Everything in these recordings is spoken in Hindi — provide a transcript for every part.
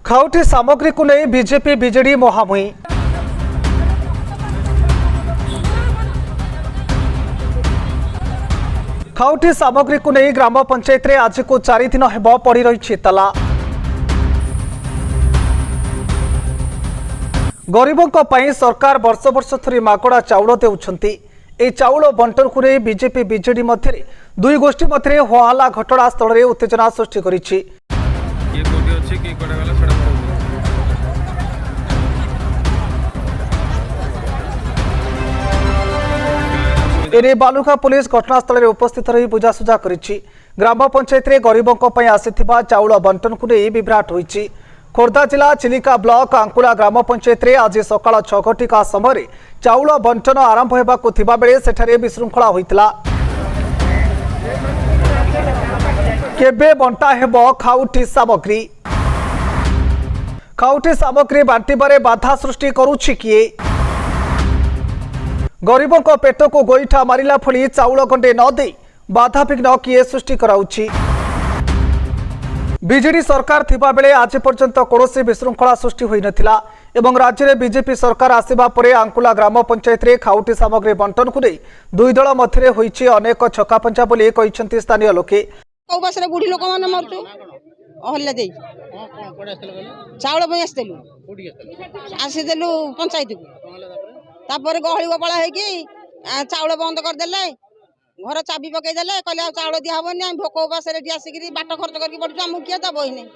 खाउटी सामग्री को नहीं बीजेपी बीजेडी मुहांमुही। खाउटी सामग्री को नहीं ग्राम पंचायत रे आज को 4 दिन हेब पड़ी रही ताला। गरीबों पई सरकार वर्ष वर्ष थरी मागड़ा चाउल देउछंती। ए चाउल बंटन को नहीं बीजेपी बीजेडी मध्य दुई गोष्ठी मध्य होहल्ला घटना स्थल में उत्तेजना सृष्टि करिछि। एने बालुका पुलिस घटनास्थल में उपस्थित रही बुझासुझा करिछि। ग्राम पंचायत रे गरीबों पई आसिथिबा चाउल बंटन को नहीं विभ्राट होइछि। खोर्धा जिला चिलिका ब्लॉक आंकुला ग्राम पंचायत रे आज सकाळ 6 घटिका समय चाउल बंटन आरंभ होबाकु थिबा बेले सेठारे विशृंखला होइतला। केबे बंटा हेबो खाउटी सामग्री? खाउटी सामग्री बांटिबारे बाधा सृष्टि करूछि किए? गरीबों को पेट को गोईठा मारिला फली चाउल गंडे न दे बाधाविघ्न किए सृष्टि कराउछि? बीजेडी सरकार थिबा बेले आज पर्यंत कौनसी विशृंखला सृष्टि होई नथिला एवं राज्य में बीजेपी सरकार आसिबा परे आंकुला ग्राम पंचायत रे खाउटी सामग्री बंटन को नहीं दुई दल मध्य होईछि अनेक छकापंचा बोली कहिसंती स्थानीय लोके। कौबासरे बुढ़ी लोक माने मरचु अहल्ला देई चाउल पई आस्तेलु आसी देलु पंचायत को तापर गहली गोपाला है कि चाउल बंद कर देले घर चाबी पकई देले कहले चाउल दिया हबनी हम भोक उपास रे आसिक बाट खर्च करके पड़छु हम किए दब ही नहीं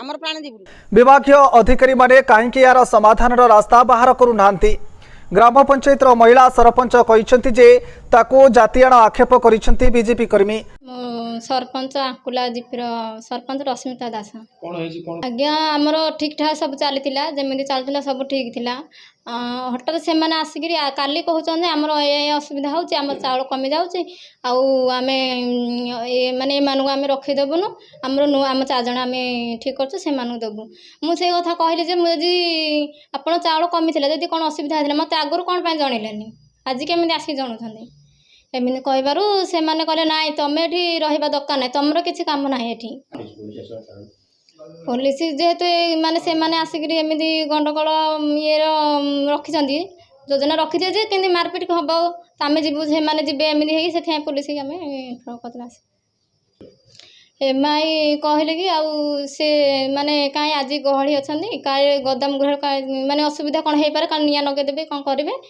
हमर प्राण जीव। विभागीय अधिकारी माने काहेकि यार समाधान रास्ता बाहर करू नांती। ग्राम पंचायत महिला सरपंच कहिसंती जे ताको जातियाण आक्षेप करिसंती बीजेपी कर्मी। सरपंच आंकुला जीपीर सरपंच रश्मिता दास आज्ञा आमर ठीक ठाक सब चलीला जमी चलता सब ठीक थिला। हठात से मैंने आसिक काली कहते आमर ये असुविधा होची आम चाउल कमी जाऊँच आमे माने एमानू आम रखीदेबुनु आमर नु आम 4 जन आम ठीक कर देबू। मुझे कथा कहली जे मुझे आपड़ चाउल कमी थी जब कौन असुविधा होता मत आगुरी कौन जानलेनी आज केमी आसिक जनाऊँ एमती कहबारू से मैंने कहले ना तुम ये रहा दरकार ना तुम किसी काम ना ये पुलिस जेहेतु माने से माने आसिक एमती गंडगोल ये रखी योजना रखी दिए जे कि मारपिट हम आम जीवु से मैंने जी एमती से पुलिस आम करते एम आई कहले कि आउ से माने कहीं आज गहली अच्छा काले गोदाम गृह माने असुविधा कौन हो पारे निया नगेदेवे कौन करेंगे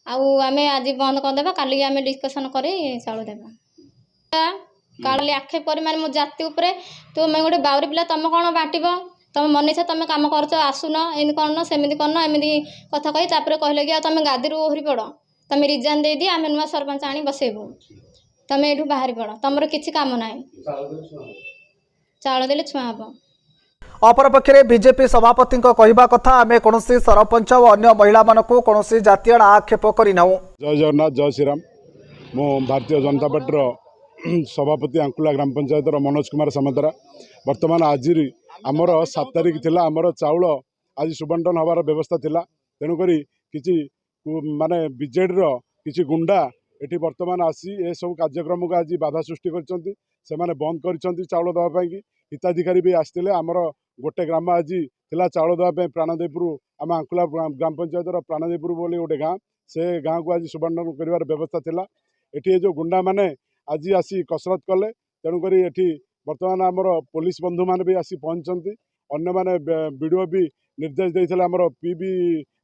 आम आज बंद करदे काली आम डिस्कसन कर चाउल देवा काली आक्षेप कर माने मो जाति उपरे तुम गोटे बाउरी पिला तुम कौन बांटब तुम मन इच्छा तुम कम कर आसुन एमती करन सेमती करन एमती कथा कही कहले कि तुम गादी ओहरी पड़ तुम रिजाइन दे आम नुआ सरपंच आनी बसैबू तुम ये बाहरी पड़ तुम किसी काम ना चाउल देले छुआ हम। अपरपक्षे बीजेपी सभापति कहवा कथा आम कौन सरपंच और अन्य महिला मानक कौन जातीय आक्षेप करना। जय जगन्नाथ जय श्रीराम। मो भारतीय जनता पार्टी सभापति आंकुला ग्राम पंचायत मनोज कुमार सामंतरा। बर्तमान आज आमर 7 तारिख थिला आमर चाउल आज सुबंटन हबार व्यवस्था थिला तेणुक किसी माने बीजेडी किसी गुंडा एटी बर्तमान आसी ए सब कार्यक्रम को आज बाधा सृष्टि कर बंद कर चाउल देवाई हिताधिकारी भी आसते आमर गोटे ग्राम आज थिला चाउल देवाई प्राणदेवपुर आम आंकुला ग्राम पंचायत प्राणदेवपुर बोली गोटे गाँ से गाँ को आज सुबंटन कर व्यवस्था थिला। एटी जो गुंडा माने आज आसी कसरत कले तेणुक ये बर्तमान आमर पुलिस बंधु मैंने भी आसी पहुँचती अन्य माने वीडियो भी निर्देश देते आमर पी भी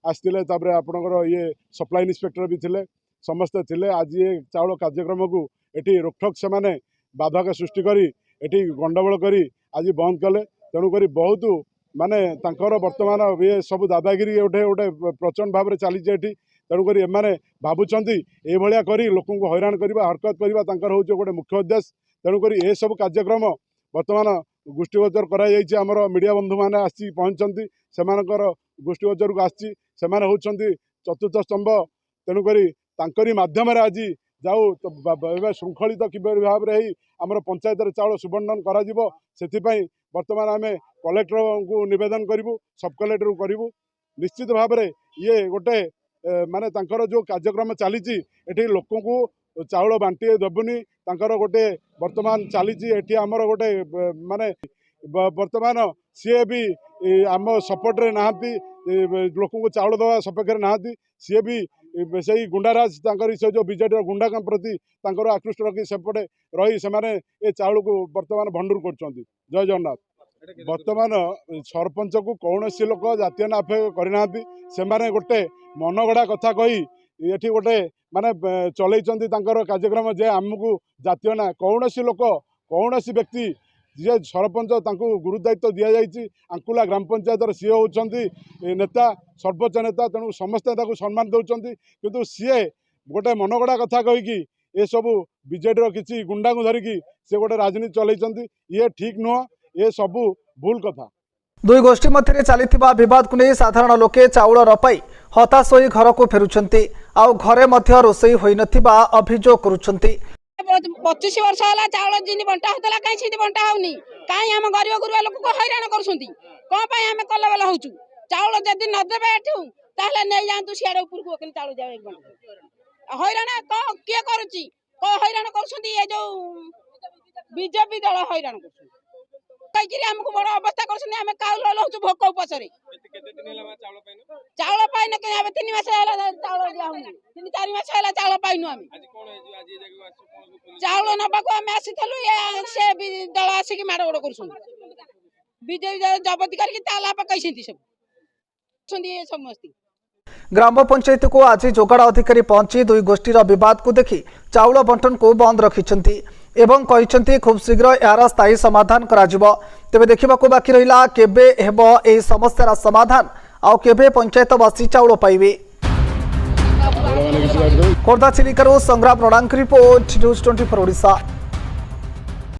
आसते आपणकर ये सप्लाई इन्स्पेक्टर भी थे समस्ते थे आज ये चाउल कार्यक्रम को ये रोकठोक से माने बाधक सृष्टि करी एटी गंडगोल करी आज बंद कले तेणुक बहुत माने तांकर वर्तमान ये सब दादागिरी गोटे गोटे प्रचंड भाव में चली तेणुक एमाने भावुंट ये करी लोक हैरान करवा हरकत करवा हूँ गोटे मुख्य उद्देश्य तेणुक ये सब कार्यक्रम वर्तमान गोष्ठीगोचर कर मीडिया बंधु मैंने आसी पहुँचती से गोष्ठीगोचर को आसी चतुर्थ स्तंभ तेणुक माध्यम आज जाऊ श्रृंखलित किभली भाव में आमर पंचायत चाउल सुबंटन कर बर्तमान आम कलेक्टर को निवेदन करूँ सब कलेक्टर को करूँ निश्चित भाव में ये गोटे माने तांकर जो कार्यक्रम चली लोक को चाउल बांटी देबुनी गोटे वर्तमान चली आमर गोटे माने बर्तमान सी भी आम सपोर्ट रे नहांती लोक को चाउल दवा सपक्ष नहांती सी भी से गुंडाराज से जो बीजेडी गुंडा प्रति आकृष्ट रखी सेपटे रही से चाउल को बर्तमान भंडूर कर जय जगन्नाथ। बर्तमान सरपंच को कौन सी लोक जातीय नाफे करना से गोटे मनगढ़ा कथा कही ये गोटे माने चलई कार्यक्रम जे आमको जातीय ना कौन सी लोक कौन सी व्यक्ति जी सरपंच गुरुदायित्व दि जाइए आंकुला ग्राम पंचायतर सी होती नेता सर्वोच्च नेता तेणु समस्ते सम्मान दौरान किंतु सी गोटे मनगढ़ा कथा कहीकि ये सब बीजेडी किसी गुंडा को धरिकी से गोटे राजनीति चलती ये ठीक नुह ये सब भूल कथा। दुई गोष्ठी मध्य चलता बद को नहीं साधारण लोके चाउल न पाई हताश हो घर को फेरुंट आउ घरे मध्य रोषई होई नथिबा अभियोग करुछंती। 25 वर्ष है चाउल जिन बंटा होता कहीं सीधी बंटा होनी कहीं आम गरीब गुरुआ लोक को हैरान करें कल बेला हो चाउल जदि नदेवे एठू ताहले नहीं जातु सियाड़े ऊपर को चाउल जाए हैरान किए करुच्ची हैरान कर जो बीजेपी दल हैरान कर आमको बड़ अवस्था कर काउल भोक उपसरे चाउल पाइन 3 मास चाउल दिया 3-4 मास है चाउल पाइनु आम चाउल नबाक आम आसी से दल आसिक माड़ गोड़ कर बीजेपी जबती करके ताला पकई सब समस्ती। ग्राम पंचायत को आज जोगाड़ अधिकारी पहुंची दुई गोष्ठीर विवाद को देखि चाउल बंटन को बंद रखिछंती एवं कहिछंती खूब शीघ्र यार स्थायी समाधान कराजिबो। तेबे देखिबाकू बाकी रहिला केबे हेबो एही समस्यार समाधान आउ केबे पंचायतवासी चाउल पाइबे। खोर्धा चिलिकारू संग्राम रणांक रिपोर्ट न्यूज 24 ओडिशा।